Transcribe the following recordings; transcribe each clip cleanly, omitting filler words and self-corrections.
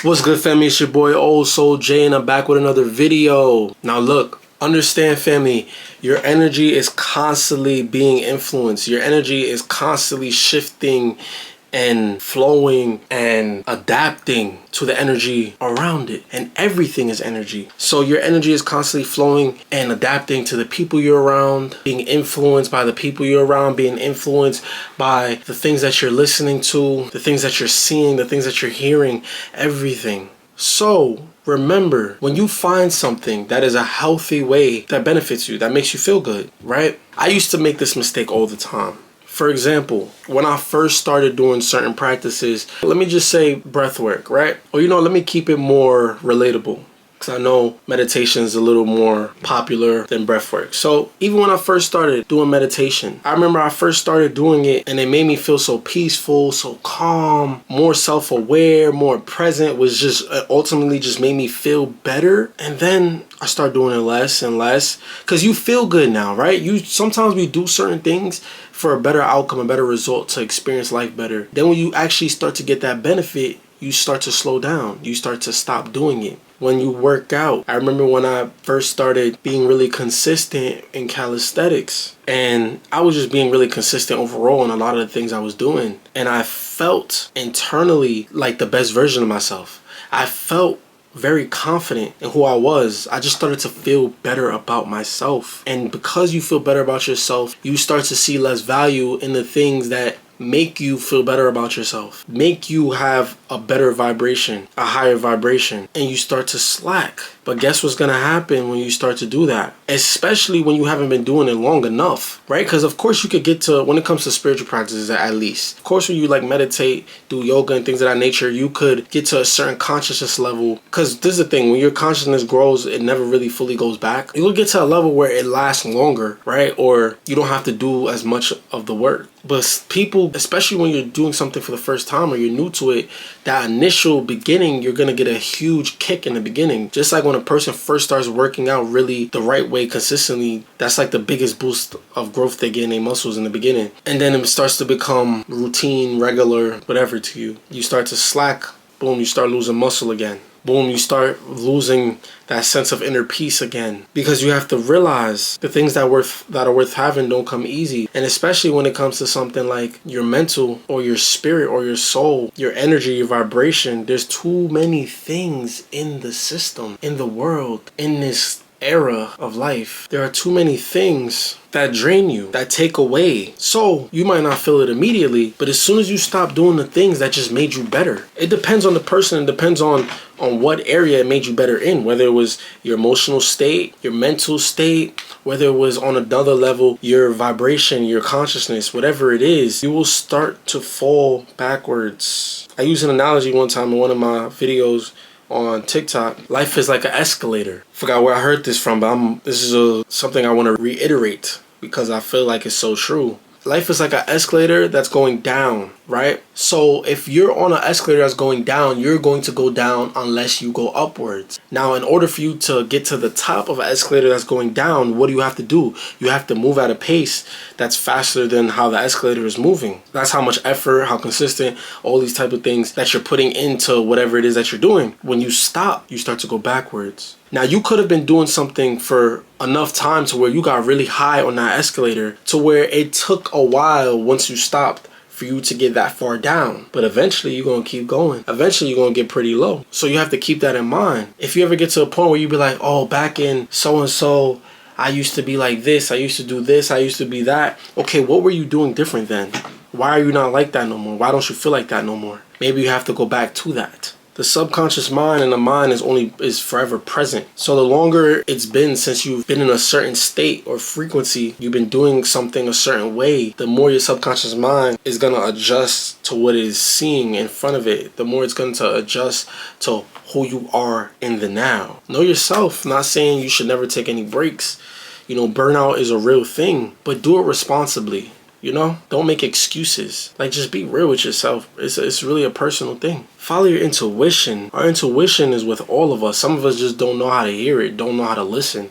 What's good, family? It's your boy Old Soul J, and I'm back with another video. Now look, understand, family, your energy is constantly being influenced. Your energy is constantly shifting and flowing and adapting to the energy around it, and everything is energy. So your energy is constantly flowing and adapting to the people you're around, being influenced by the people you're around, being influenced by the things that you're listening to, the things that you're seeing, the things that you're hearing, everything. So remember, when you find something that is a healthy way that benefits you, that makes you feel good, right? I used to make this mistake all the time. For example, when I first started doing certain practices, let me just say breath work, right? Or let me keep it more relatable, because I know meditation is a little more popular than breath work. So even when I first started doing meditation, I remember I first started doing it and it made me feel so peaceful, so calm, more self-aware, more present, was just ultimately just made me feel better. And then I started doing it less and less, because you feel good now, right? Sometimes we do certain things for a better outcome, a better result, to experience life better. Then when you actually start to get that benefit, you start to slow down. You start to stop doing it. When you work out, I remember when I first started being really consistent in calisthenics, and I was just being really consistent overall in a lot of the things I was doing. And I felt internally like the best version of myself. I felt very confident in who I was. I just started to feel better about myself. And because you feel better about yourself, you start to see less value in the things that make you feel better about yourself, make you have a better vibration, a higher vibration, and you start to slack. But guess what's gonna happen when you start to do that? Especially when you haven't been doing it long enough, right? Because of course you could get to, when it comes to spiritual practices at least, of course when you like meditate, do yoga and things of that nature, you could get to a certain consciousness level. Because this is the thing, when your consciousness grows, it never really fully goes back. You'll get to a level where it lasts longer, right? Or you don't have to do as much of the work. But people, especially when you're doing something for the first time or you're new to it, that initial beginning, you're going to get a huge kick in the beginning. Just like when a person first starts working out really the right way consistently, that's like the biggest boost of growth they get in their muscles in the beginning. And then it starts to become routine, regular, whatever to you. You start to slack, boom, you start losing muscle again. Boom, you start losing that sense of inner peace again, because you have to realize the things that are worth having don't come easy. And especially when it comes to something like your mental or your spirit or your soul, your energy, your vibration, there's too many things in the system, in the world, in this era of life. There are too many things that drain you, that take away. So you might not feel it immediately, but as soon as you stop doing the things that just made you better, it depends on the person, it depends on what area it made you better in, whether it was your emotional state, your mental state, whether it was on another level, your vibration, your consciousness, whatever it is, you will start to fall backwards. I used an analogy one time in one of my videos on TikTok. Life is like an escalator. Forgot where I heard this from, but this is something I want to reiterate because I feel like it's so true. Life is like an escalator that's going down, right? So if you're on an escalator that's going down, you're going to go down unless you go upwards. Now, in order for you to get to the top of an escalator that's going down, what do you have to do? You have to move at a pace that's faster than how the escalator is moving. That's how much effort, how consistent, all these type of things that you're putting into whatever it is that you're doing. When you stop, you start to go backwards. Now, you could have been doing something for enough time to where you got really high on that escalator to where it took a while once you stopped for you to get that far down. But eventually you're going to keep going. Eventually you're going to get pretty low. So you have to keep that in mind. If you ever get to a point where you be like, oh, back in so-and-so, I used to be like this, I used to do this, I used to be that. Okay, what were you doing different then? Why are you not like that no more? Why don't you feel like that no more? Maybe you have to go back to that. The subconscious mind and the mind is forever present. So the longer it's been since you've been in a certain state or frequency, you've been doing something a certain way, the more your subconscious mind is going to adjust to what it is seeing in front of it. The more it's going to adjust to who you are in the now. Know yourself. Not saying you should never take any breaks. Burnout is a real thing, but do it responsibly. Don't make excuses. Like, just be real with yourself. It's really a personal thing. Follow your intuition. Our intuition is with all of us. Some of us just don't know how to hear it, don't know how to listen,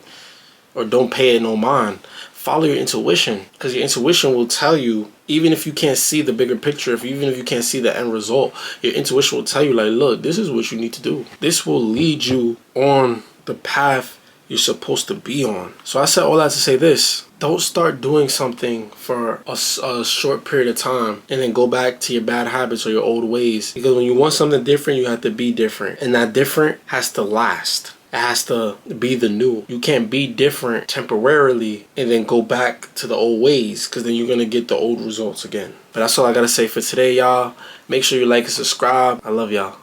or don't pay it no mind. Follow your intuition, because your intuition will tell you Even if you can't see the bigger picture, even if you can't see the end result, your intuition will tell you, like, look, this is what you need to do. This will lead you on the path you're supposed to be on. So I said all that to say this: don't start doing something for a short period of time and then go back to your bad habits or your old ways. Because when you want something different, you have to be different. And that different has to last. It has to be the new. You can't be different temporarily and then go back to the old ways, because then you're going to get the old results again. But that's all I got to say for today, y'all. Make sure you like and subscribe. I love y'all.